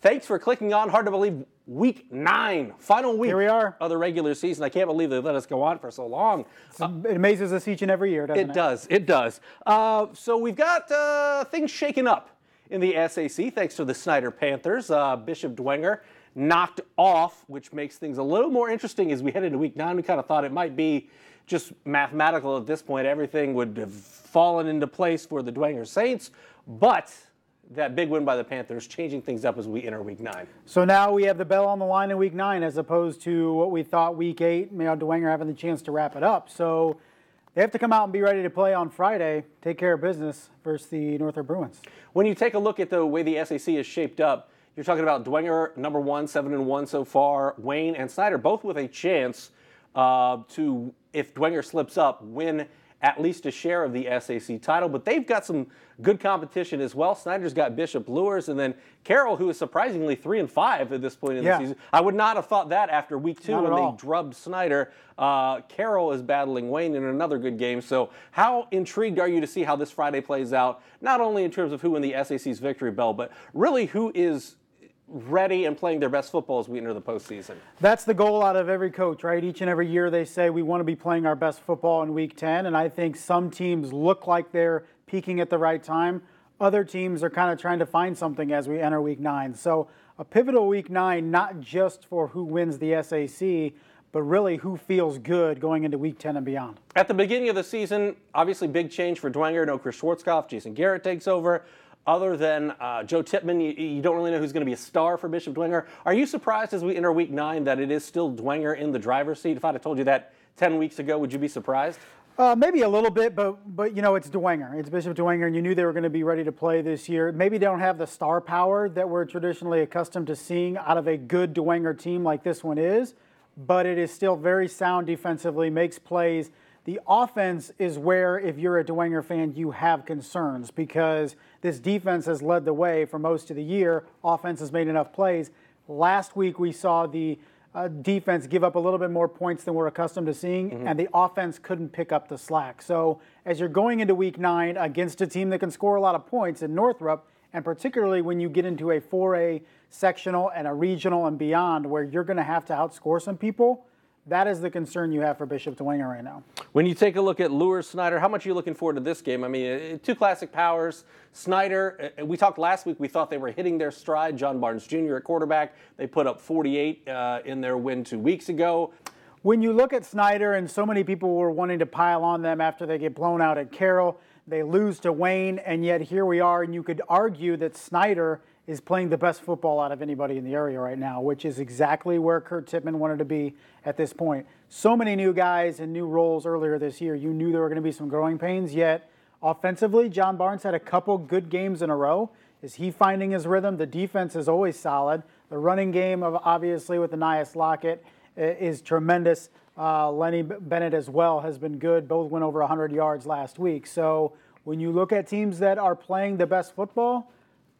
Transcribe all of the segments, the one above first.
Thanks for clicking on. Hard to believe, week 9, final week Here we are. of the regular season. I can't believe they let us go on for so long. It amazes us each and every year, doesn't it? It does. So we've got things shaken up in the SAC thanks to the Snyder Panthers. Bishop Dwenger knocked off, which makes things a little more interesting as we head into week 9. We kind of thought it might be just mathematical at this point. Everything would have fallen into place for the Dwenger Saints, but that big win by the Panthers changing things up as we enter week 9. So now we have the bell on the line in week 9 as opposed to what we thought week 8, Dwenger having the chance to wrap it up. So they have to come out and be ready to play on Friday, take care of business versus the Northrop Bruins. When you take a look at the way the SAC is shaped up, you're talking about Dwenger, number 1, 7-1 so far. Wayne and Snyder both with a chance to, if Dwenger slips up, win at least a share of the SAC title. But they've got some good competition as well. Snyder's got Bishop Luers, and then Carroll, who is surprisingly 3-5 at this point in the season. I would not have thought that after week 2 when they drubbed Snyder. Carroll is battling Wayne in another good game. So how intrigued are you to see how this Friday plays out, not only in terms of who win the SAC's victory bell, but really who is ready and playing their best football as we enter the postseason? That's the goal out of every coach, right? Each and every year they say we want to be playing our best football in week 10, and I think some teams look like they're peaking at the right time. Other teams are kind of trying to find something as we enter week 9. So a pivotal week 9, not just for who wins the SAC, but really who feels good going into week 10 and beyond. At the beginning of the season, obviously big change for Dwenger. No Chris Schwarzkopf, Jason Garrett takes over. Other than Joe Tippmann, you don't really know who's going to be a star for Bishop Dwenger. Are you surprised as we enter week 9 that it is still Dwenger in the driver's seat? If I'd have told you that 10 weeks ago, would you be surprised? Maybe a little bit, but it's Dwenger. It's Bishop Dwenger, and you knew they were going to be ready to play this year. Maybe they don't have the star power that we're traditionally accustomed to seeing out of a good Dwenger team like this one is, but it is still very sound defensively, makes plays. The offense is where, if you're a Dwenger fan, you have concerns because this defense has led the way for most of the year. Offense has made enough plays. Last week we saw the defense give up a little bit more points than we're accustomed to seeing, and the offense couldn't pick up the slack. So as you're going into week 9 against a team that can score a lot of points in Northrop, and particularly when you get into a 4A sectional and a regional and beyond where you're going to have to outscore some people, that is the concern you have for Bishop Dwenger right now. When you take a look at Luers, Snyder, how much are you looking forward to this game? I mean, 2 classic powers. Snyder, we talked last week, we thought they were hitting their stride. John Barnes Jr. at quarterback. They put up 48 in their win 2 weeks ago. When you look at Snyder, and so many people were wanting to pile on them after they get blown out at Carroll, they lose to Wayne, and yet here we are, and you could argue that Snyder is playing the best football out of anybody in the area right now, which is exactly where Kurt Tippmann wanted to be at this point. So many new guys and new roles earlier this year. You knew there were going to be some growing pains, yet offensively, John Barnes had a couple good games in a row. Is he finding his rhythm? The defense is always solid. The running game, obviously, with Anias Lockett is tremendous. Lenny Bennett as well has been good. Both went over 100 yards last week. So when you look at teams that are playing the best football,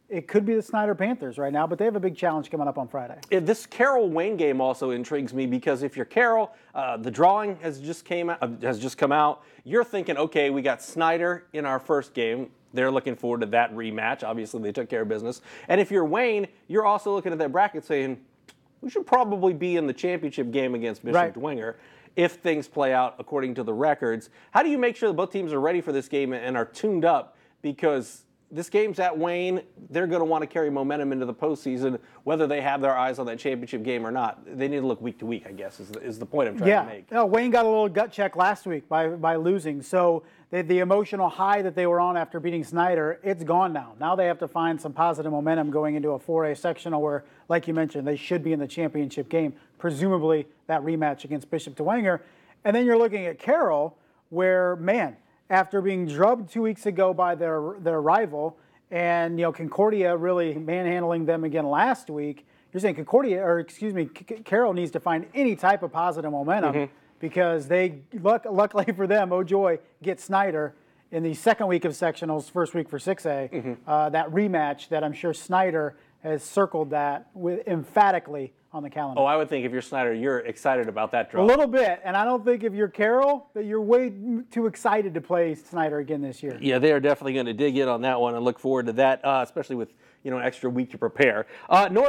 it could be the Snyder Panthers right now, but they have a big challenge coming up on Friday. This Carroll-Wayne game also intrigues me because if you're Carroll, the drawing has just come out. You're thinking, okay, we got Snyder in our first game. They're looking forward to that rematch. Obviously, they took care of business. And if you're Wayne, you're also looking at that bracket saying, we should probably be in the championship game against Bishop Dwenger if things play out according to the records. How do you make sure that both teams are ready for this game and are tuned up? Because this game's at Wayne. They're going to want to carry momentum into the postseason, whether they have their eyes on that championship game or not. They need to look week to week, I guess, is the point I'm trying to make. Yeah, Wayne got a little gut check last week by losing. So the emotional high that they were on after beating Snyder, it's gone now. Now they have to find some positive momentum going into a 4A sectional where, like you mentioned, they should be in the championship game, presumably that rematch against Bishop Dwenger. And then you're looking at Carroll where, man, after being drubbed 2 weeks ago by their rival, and Concordia really manhandling them again last week, you're saying Carroll needs to find any type of positive momentum because they luckily for them, oh joy, get Snyder in the second week of sectionals, first week for 6A. That rematch that I'm sure Snyder has circled that with emphatically on the calendar. Oh, I would think if you're Snyder, you're excited about that draw. A little bit, and I don't think if you're Carroll that you're way too excited to play Snyder again this year. Yeah, they are definitely going to dig in on that one and look forward to that, especially with an extra week to prepare.